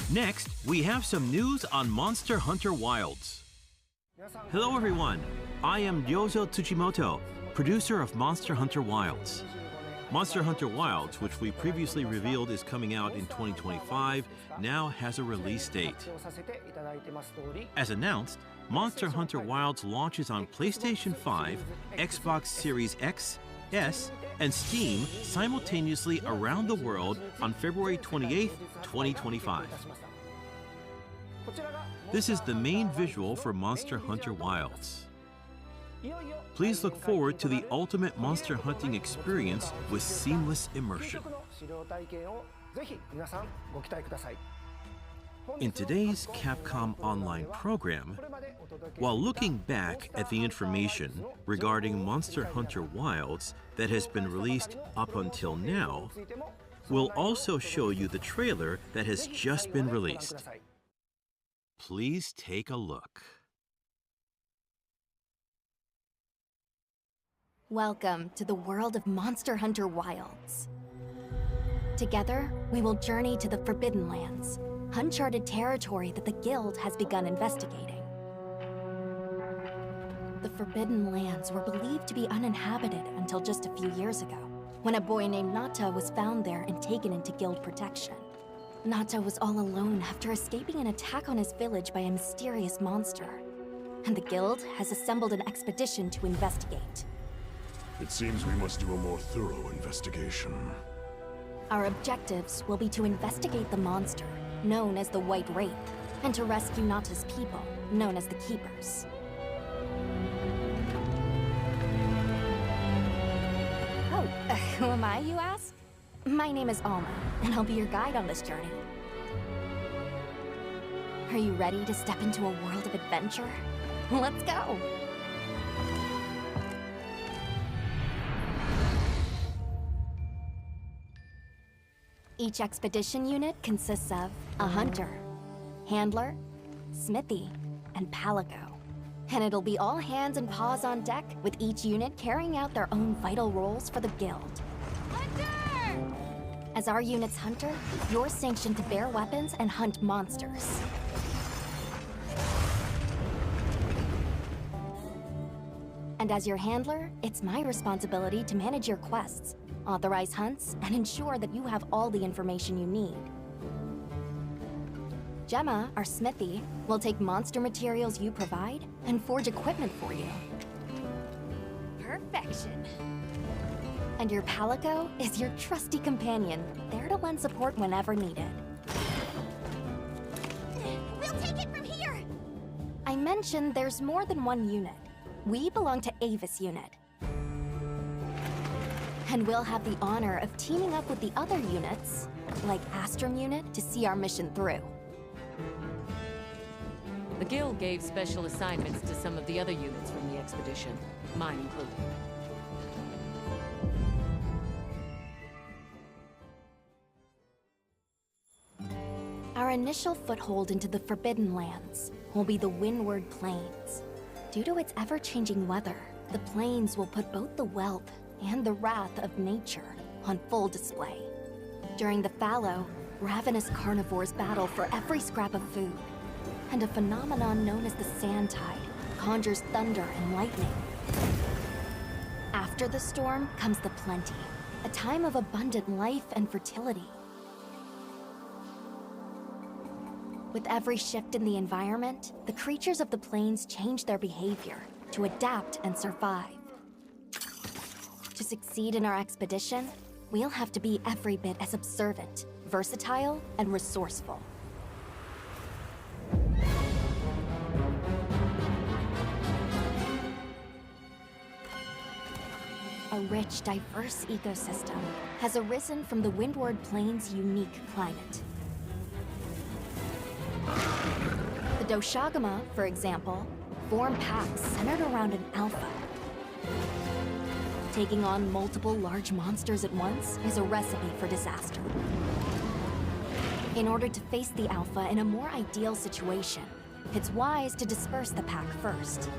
Next, we have some news on Monster Hunter Wilds. Hello everyone, I am Ryozo Tsuchimoto, producer of Monster Hunter Wilds. Monster Hunter Wilds, which we previously revealed is coming out in 2025, now has a release date. As announced, Monster Hunter Wilds launches on PlayStation 5, Xbox Series X, S, and Steam simultaneously around the world on February 28, 2025. This is the main visual for Monster Hunter Wilds. Please look forward to the ultimate monster hunting experience with seamless immersion. In today's Capcom Online program, while looking back at the information regarding Monster Hunter Wilds that has been released up until now, we'll also show you the trailer that has just been released. Please take a look. Welcome to the world of Monster Hunter Wilds. Together, we will journey to the Forbidden Lands, uncharted territory that the Guild has begun investigating. The Forbidden Lands were believed to be uninhabited until just a few years ago, when a boy named Nata was found there and taken into Guild protection. Nata was all alone after escaping an attack on his village by a mysterious monster, and the Guild has assembled an expedition to investigate. It seems we must do a more thorough investigation. Our objectives will be to investigate the monster, known as the White Wraith, and to rescue Nata's people, known as the Keepers. Oh, who am I, you ask? My name is Alma, and I'll be your guide on this journey. Are you ready to step into a world of adventure? Let's go! Each expedition unit consists of a hunter, handler, smithy, and palico. And it'll be all hands and paws on deck, with each unit carrying out their own vital roles for the Guild. Hunter! As our unit's hunter, you're sanctioned to bear weapons and hunt monsters. And as your handler, it's my responsibility to manage your quests, authorize hunts, and ensure that you have all the information you need. Gemma, our smithy, will take monster materials you provide and forge equipment for you. Perfection. And your palico is your trusty companion, there to lend support whenever needed. We'll take it from here! I mentioned there's more than one unit. We belong to Avis Unit. And we'll have the honor of teaming up with the other units, like Astrum Unit, to see our mission through. The Guild gave special assignments to some of the other units from the expedition, mine included. Our initial foothold into the Forbidden Lands will be the Windward Plains. Due to its ever-changing weather, the plains will put both the wealth and the wrath of nature on full display. During the fallow, ravenous carnivores battle for every scrap of food, and a phenomenon known as the sand tide conjures thunder and lightning. After the storm comes the plenty, a time of abundant life and fertility. With every shift in the environment, the creatures of the plains change their behavior to adapt and survive. To succeed in our expedition, we'll have to be every bit as observant, versatile, and resourceful. A rich, diverse ecosystem has arisen from the Windward Plains' unique climate. The Doshagama, for example, form packs centered around an alpha. Taking on multiple large monsters at once is a recipe for disaster. In order to face the alpha in a more ideal situation, it's wise to disperse the pack first.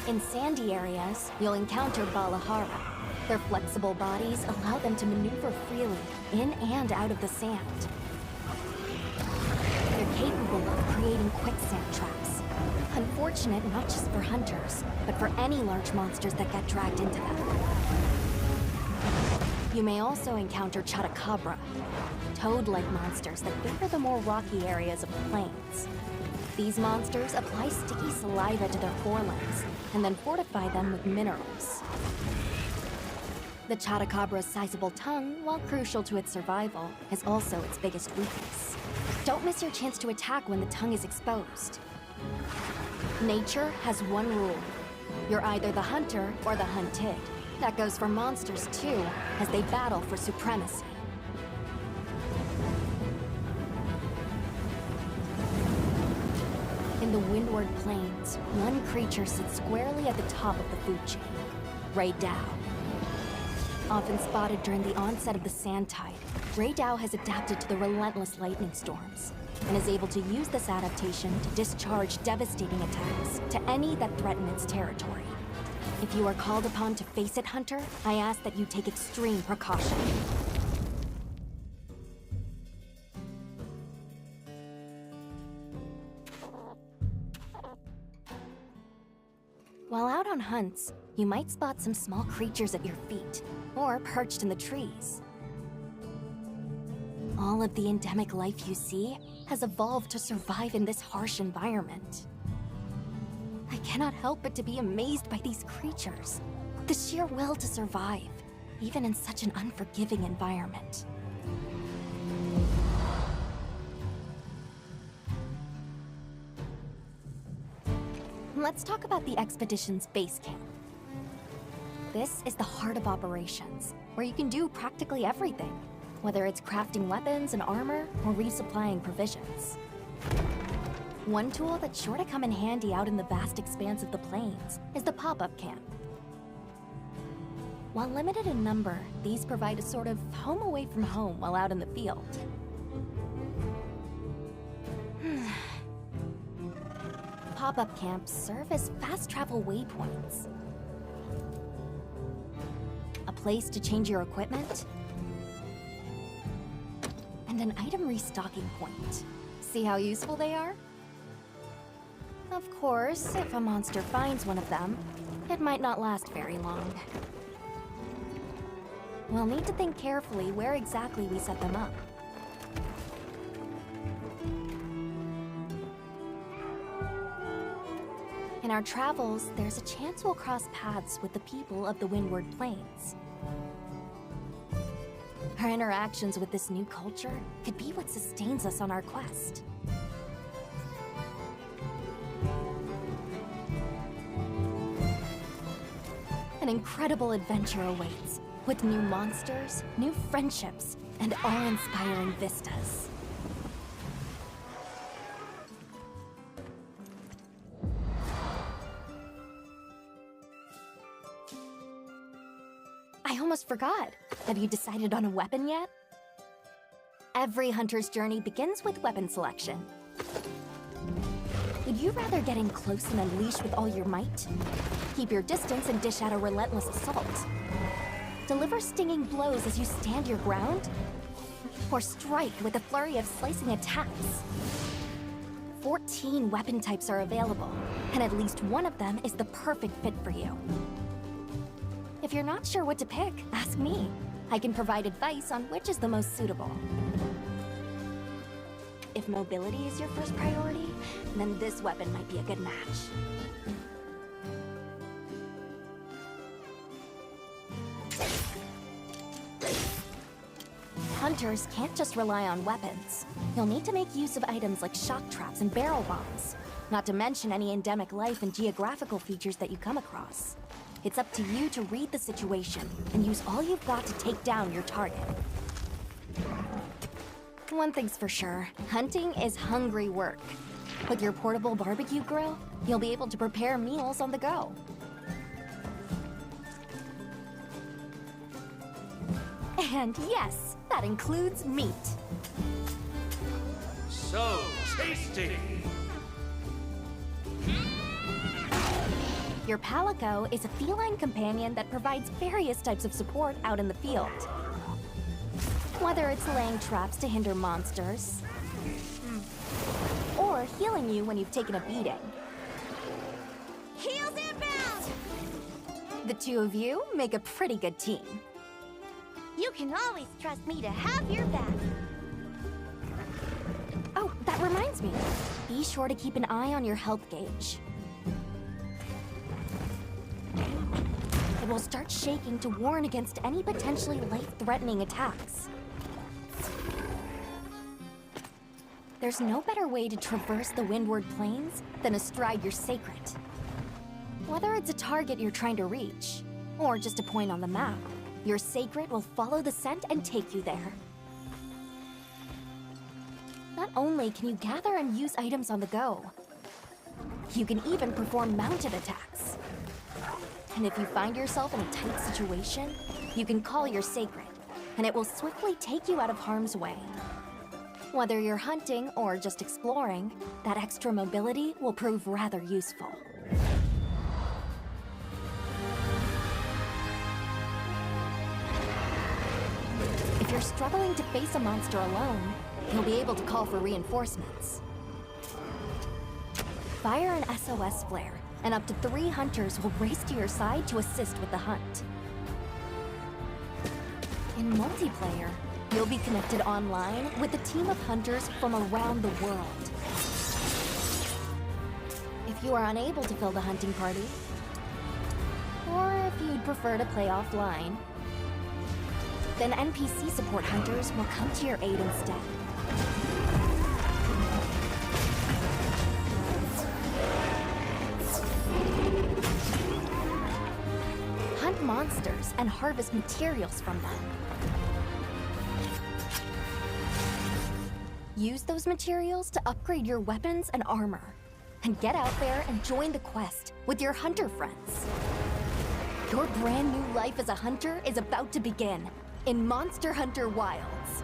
In sandy areas, you'll encounter Balahara, Their flexible bodies allow them to maneuver freely in and out of the sand. They're capable of creating quicksand traps. Unfortunate not just for hunters, but for any large monsters that get dragged into them. You may also encounter Chotacabra, toad-like monsters that favor the more rocky areas of the plains. These monsters apply sticky saliva to their forelimbs and then fortify them with minerals. The Chotacabra's sizable tongue, while crucial to its survival, is also its biggest weakness. Don't miss your chance to attack when the tongue is exposed. Nature has one rule. You're either the hunter or the hunted. That goes for monsters too, as they battle for supremacy. In the Windward Plains, one creature sits squarely at the top of the food chain, Raydao. Often spotted during the onset of the sand tide, Raydao has adapted to the relentless lightning storms, and is able to use this adaptation to discharge devastating attacks to any that threaten its territory. If you are called upon to face it, Hunter, I ask that you take extreme precaution. While out on hunts, you might spot some small creatures at your feet, or perched in the trees. All of the endemic life you see has evolved to survive in this harsh environment. I cannot help but to be amazed by these creatures, the sheer will to survive, even in such an unforgiving environment. Let's talk about the expedition's base camp. This is the heart of operations, where you can do practically everything, whether it's crafting weapons and armor or resupplying provisions. One tool that's sure to come in handy out in the vast expanse of the plains is the pop-up camp. While limited in number, these provide a sort of home away from home while out in the field. Pop-up camps serve as fast travel waypoints. A place to change your equipment, and an item restocking point. See how useful they are? Of course, if a monster finds one of them, it might not last very long. We'll need to think carefully where exactly we set them up. In our travels, there's a chance we'll cross paths with the people of the Windward Plains. Our interactions with this new culture could be what sustains us on our quest. An incredible adventure awaits, with new monsters, new friendships, and awe-inspiring vistas. I almost forgot. Have you decided on a weapon yet? Every hunter's journey begins with weapon selection. Would you rather get in close and unleash with all your might? Keep your distance and dish out a relentless assault? Deliver stinging blows as you stand your ground? Or strike with a flurry of slicing attacks? 14 weapon types are available, and at least one of them is the perfect fit for you. If you're not sure what to pick, ask me. I can provide advice on which is the most suitable. If mobility is your first priority, then this weapon might be a good match. Hunters can't just rely on weapons. You'll need to make use of items like shock traps and barrel bombs, not to mention any endemic life and geographical features that you come across. It's up to you to read the situation and use all you've got to take down your target. One thing's for sure, hunting is hungry work. With your portable barbecue grill, you'll be able to prepare meals on the go. And yes, that includes meat. So tasty! Your Palico is a feline companion that provides various types of support out in the field. Whether it's laying traps to hinder monsters, or healing you when you've taken a beating. Heels inbound! The two of you make a pretty good team. You can always trust me to have your back. Oh, that reminds me. Be sure to keep an eye on your health gauge. It will start shaking to warn against any potentially life-threatening attacks. There's no better way to traverse the Windward Plains than astride your Sacred. Whether it's a target you're trying to reach, or just a point on the map, your Sacred will follow the scent and take you there. Not only can you gather and use items on the go, you can even perform mounted attacks. And if you find yourself in a tight situation, you can call your Sacred, and it will swiftly take you out of harm's way. Whether you're hunting or just exploring, that extra mobility will prove rather useful. If you're struggling to face a monster alone, you'll be able to call for reinforcements. Fire an SOS flare, and up to 3 hunters will race to your side to assist with the hunt. In multiplayer, you'll be connected online with a team of hunters from around the world. If you are unable to fill the hunting party, or if you'd prefer to play offline, then NPC support hunters will come to your aid instead. Hunt monsters and harvest materials from them. Use those materials to upgrade your weapons and armor. And get out there and join the quest with your hunter friends. Your brand new life as a hunter is about to begin in Monster Hunter Wilds.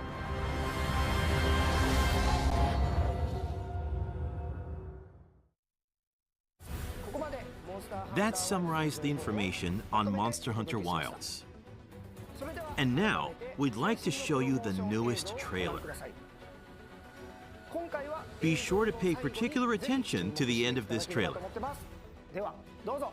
That summarized the information on Monster Hunter Wilds. And now, we'd like to show you the newest trailer. Be sure to pay particular attention to the end of this trailer. ではどうぞ。